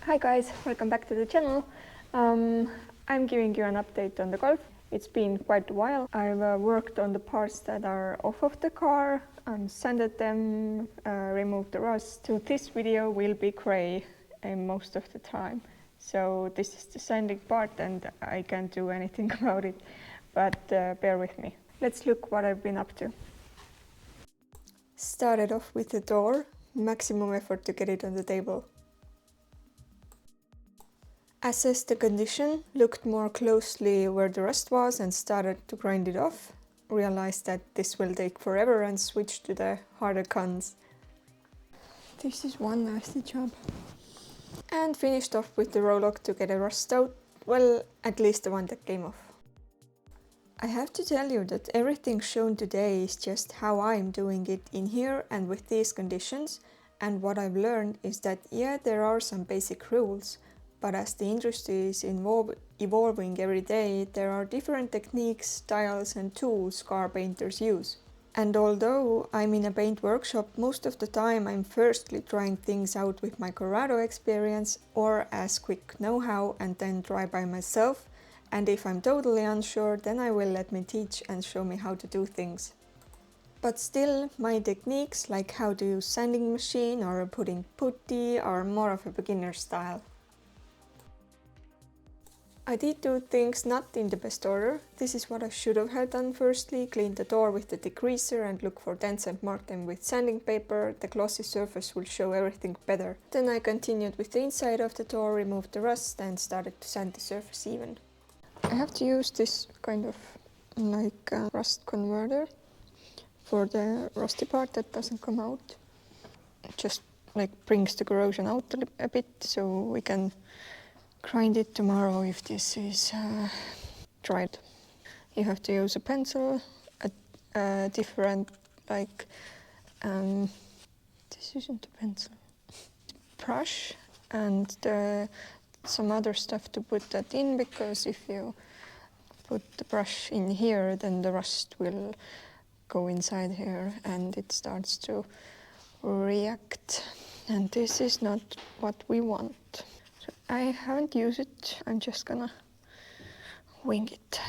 Hi guys, welcome back to the channel. I'm giving you an update on the Golf. It's been quite a while. I've worked on the parts that are off of the car, sanded them, removed the rust. So this video will be grey most of the time. So this is the sanding part and I can't do anything about it, but bear with me. Let's look what I've been up to. Started off with the door, maximum effort to get it on the table. Assessed the condition, looked more closely where the rust was and started to grind it off. Realized that this will take forever and switched to the harder guns. This is one nasty job. And finished off with the roll-lock to get the rust out, well, at least the one that came off. I have to tell you that everything shown today is just how I'm doing it in here and with these conditions, and what I've learned is that yeah, there are some basic rules, but as the industry is evolving every day, there are different techniques, styles and tools car painters use. And although I'm in a paint workshop, most of the time I'm firstly trying things out with my Colorado experience or as quick know-how and then try by myself. And if I'm totally unsure, then I will let me teach and show me how to do things. But still, my techniques like how to use sanding machine or putting putty are more of a beginner style. I did do things not in the best order. This is what I should have done firstly, clean the door with the degreaser and look for dents and mark them with sanding paper. The glossy surface will show everything better. Then I continued with the inside of the door, removed the rust and started to sand the surface even. I have to use this kind of like rust converter for the rusty part that doesn't come out. It just like brings the corrosion out a bit so we can grind it tomorrow if this is dried. You have to use a pencil, a different like this isn't a pencil, brush and some other stuff to put that in, because if you put the brush in here then the rust will go inside here and it starts to react, and this is not what we want. So I haven't used it, I'm just gonna wing it.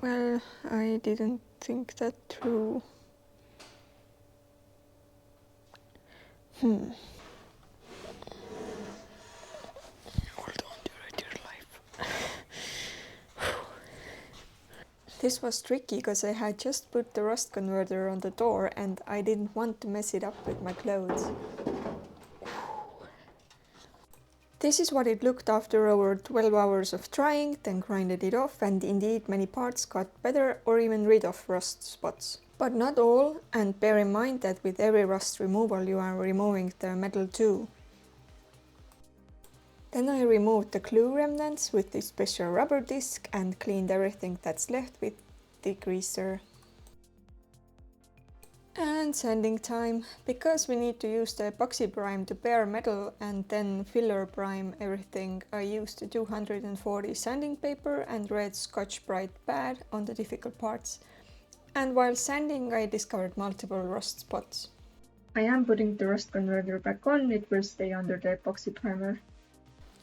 Well, I didn't think that through. Hold on to your life. This was tricky because I had just put the rust converter on the door and I didn't want to mess it up with my clothes. This is what it looked after over 12 hours of trying, then grinded it off, and indeed many parts got better or even rid of rust spots. But not all, and bear in mind that with every rust removal you are removing the metal too. Then I removed the glue remnants with this special rubber disc and cleaned everything that's left with degreaser. And sanding time, because we need to use the epoxy prime to bare metal and then filler prime everything. I used the 240 sanding paper and red Scotch Brite pad on the difficult parts. And while sanding I discovered multiple rust spots. I am putting the rust converter back on, it will stay under the epoxy primer.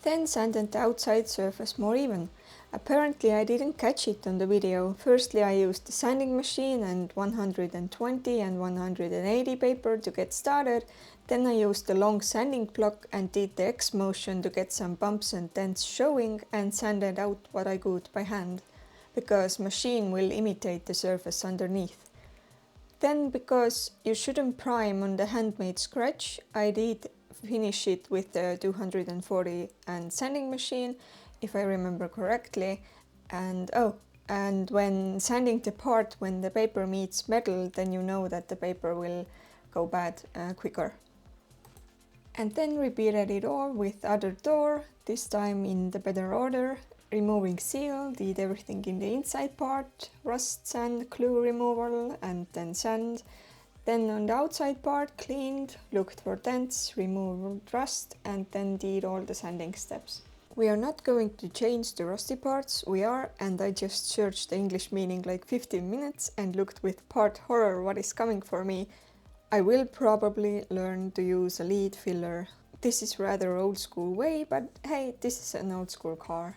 Then sanded the outside surface more even. Apparently I didn't catch it on the video. Firstly I used the sanding machine and 120 and 180 paper to get started. Then I used the long sanding block and did the X motion to get some bumps and dents showing and sanded out what I could by hand, because machine will imitate the surface underneath. Then, because you shouldn't prime on the handmade scratch, I did finish it with the 240 and sanding machine, if I remember correctly. And when sanding the part, when the paper meets metal, then you know that the paper will go bad quicker. And then repeated it all with other door, this time in the better order. Removing seal, did everything in the inside part, rust, sand, glue removal and then sand. Then on the outside part cleaned, looked for dents, removed rust and then did all the sanding steps. We are not going to change the rusty parts, we are, and I just searched the English meaning like 15 minutes and looked with part horror what is coming for me. I will probably learn to use a lead filler This is rather old school way, but hey, this is an old school car.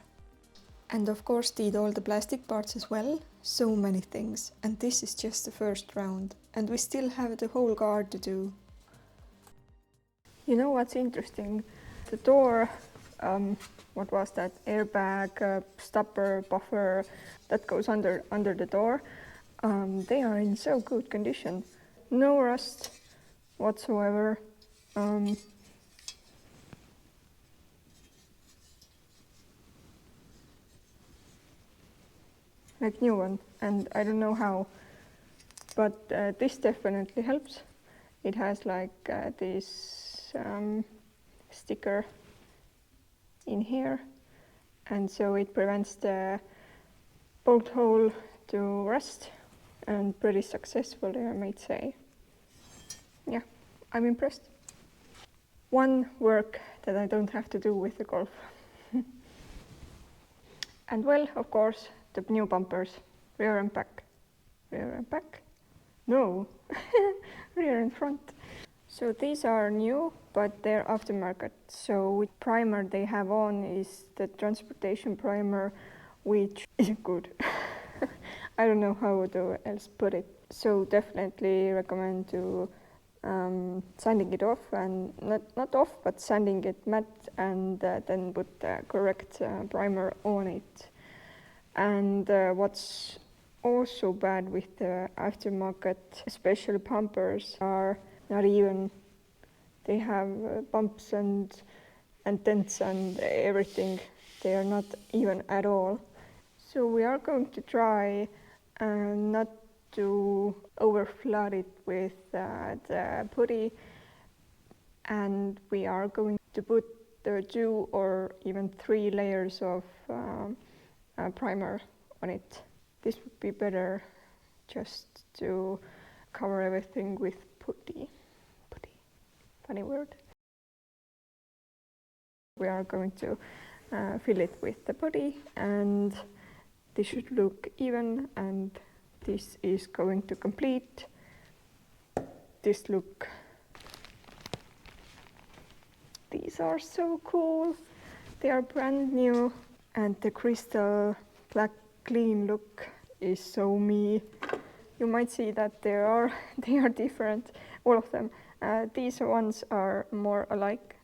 And of course did all the plastic parts as well, so many things, and this is just the first round, and we still have the whole car to do. You know what's interesting? The door, what was that, airbag, stopper, buffer, that goes under the door, they are in so good condition. No rust whatsoever. Like new one, and I don't know how, but this definitely helps. It has like this sticker in here, and so it prevents the bolt hole to rust, and pretty successfully, I might say. Yeah, I'm impressed. One work that I don't have to do with the Golf. And well, of course, the new bumpers, rear and back. Rear and back? No, rear and front. So these are new, but they're aftermarket. So which primer they have on is the transportation primer, which is good. I don't know how to else put it. So definitely recommend to sanding it off, and not off, but sanding it matte, and then put the correct primer on it. And what's also bad with the aftermarket special bumpers are not even. They have bumps and dents and everything. They are not even at all. So we are going to try not to overflood it with the putty, and we are going to put the 2 or even 3 layers of primer on it. This would be better just to cover everything with putty. Putty, funny word. We are going to fill it with the putty, and this should look even, and this is going to complete this look. These are so cool. They are brand new, and the crystal black clean look is so me. You might see that they are different, all of them. These ones are more alike,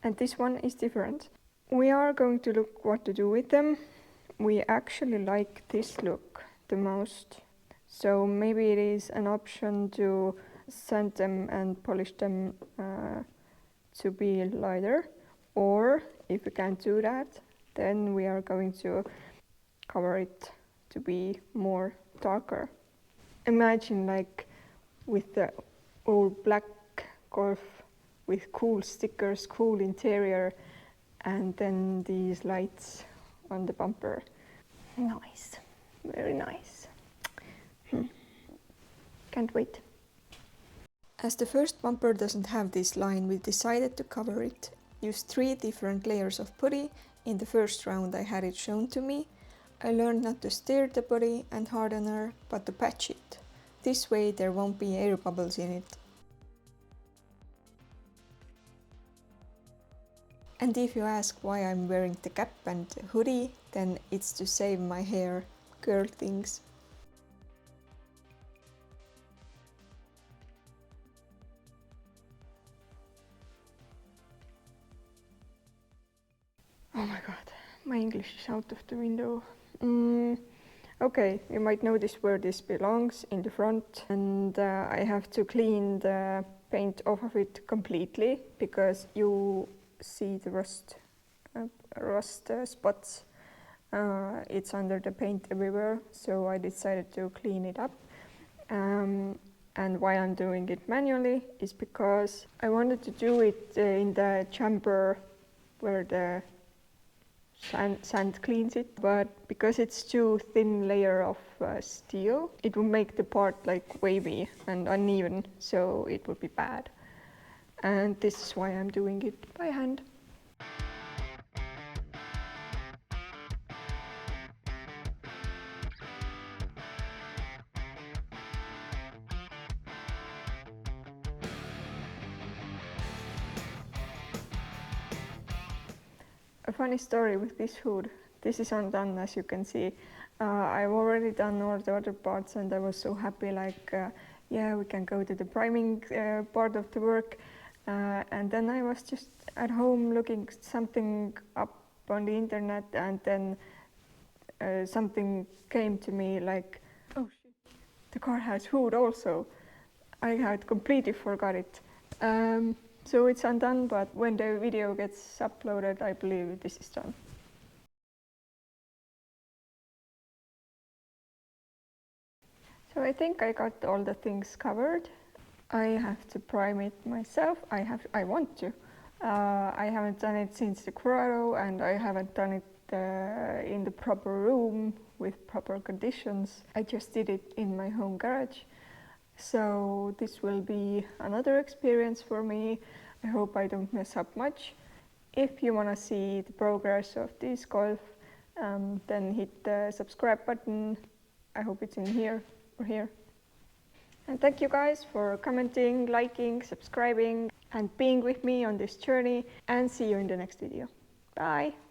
and this one is different. We are going to look what to do with them. We actually like this look the most, so maybe it is an option to sand them and polish them to be lighter, or if we can't do that, then we are going to cover it to be more darker. Imagine like with the old black Golf with cool stickers, cool interior, and then these lights on the bumper. Nice, very nice. Can't wait. As the first bumper doesn't have this line, we decided to cover it. Used 3 different layers of putty. In the first round I had it shown to me. I learned not to stir the putty and hardener, but to patch it. This way there won't be air bubbles in it. And if you ask why I'm wearing the cap and the hoodie, then it's to save my hair. Girl things. Oh my god, my English is out of the window. Okay, you might notice where this belongs, in the front, and I have to clean the paint off of it completely, because you see the rust spots. It's under the paint everywhere, so I decided to clean it up. And why I'm doing it manually is because I wanted to do it in the chamber where the sand cleans it, but because it's too thin layer of steel, it will make the part like wavy and uneven, so it would be bad. And this is why I'm doing it by hand. A funny story with this hood. This is undone, as you can see. I've already done all the other parts and I was so happy, like, yeah, we can go to the priming part of the work. And then I was just at home looking something up on the internet, and then something came to me like, oh shit, the car has hood also. I had completely forgot it. So it's undone, but when the video gets uploaded, I believe this is done. So I think I got all the things covered. I have to prime it myself. I want to. I haven't done it since the Corrado, and I haven't done it in the proper room with proper conditions. I just did it in my home garage. So this will be another experience for me. I hope I don't mess up much. If you want to see the progress of this Golf, then hit the subscribe button. I hope it's in here or here. And thank you guys for commenting, liking, subscribing, and being with me on this journey. And see you in the next video. Bye!